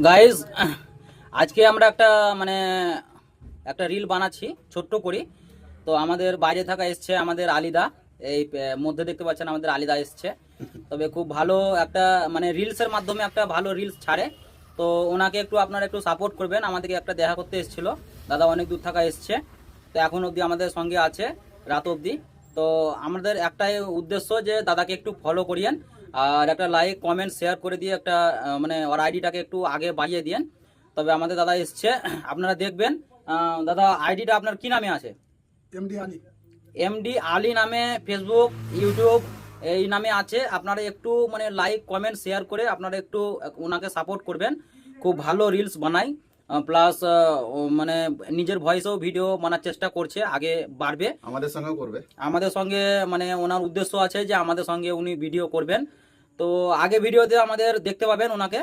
Guys, আজকে আমরা মানে একটা রিল বানাচ্ছি ছোট্ট করি। তো আমাদের বাইরে থাকা এসছে আমাদের আলিদা। এই মধ্যে দেখতে পাচ্ছেন আমাদের আলিদা এসছে। তবে খুব ভালো একটা মানে রিলসের মাধ্যমে একটা ভালো রিলস ছাড়ে। তো ওনাকে একটু আপনারা একটু সাপোর্ট করবেন। আমাদেরকে একটা দেখা করতে এসেছিল দাদা, অনেক দূর থাকা এসছে। তো এখন অবধি আমাদের সঙ্গে আছে, রাত অবধি। তো আমাদের একটাই উদ্দেশ্য যে দাদাকে একটু ফলো করিয়েন, আর একটা লাইক কমেন্ট শেয়ার করে দিয়ে একটা মানে ওর আইডিটাকে একটু আগে বাড়িয়ে দিয়েন। তবে আমাদের দাদা এসছে, আপনারা দেখবেন। দাদা, আইডিটা আপনার কি নামে আছে? এমডি আলী। এমডি আলী নামে ফেসবুক, ইউটিউব এই নামে আছে। আপনারা একটু মানে লাইক কমেন্ট শেয়ার করে আপনারা একটু ওনাকে সাপোর্ট করবেন। খুব ভালো রিলস বানাই, প্লাস মানে নিজের ভয়েসেও ভিডিও বানার চেষ্টা করছে, আগে বাড়বে, আমাদের সঙ্গেও করবে। আমাদের সঙ্গে। মানে ওনার উদ্দেশ্য আছে যে আমাদের সঙ্গে উনি ভিডিও করবেন। তো আগে ভিডিওতে আমাদের দেখতে পাবেন ওনাকে।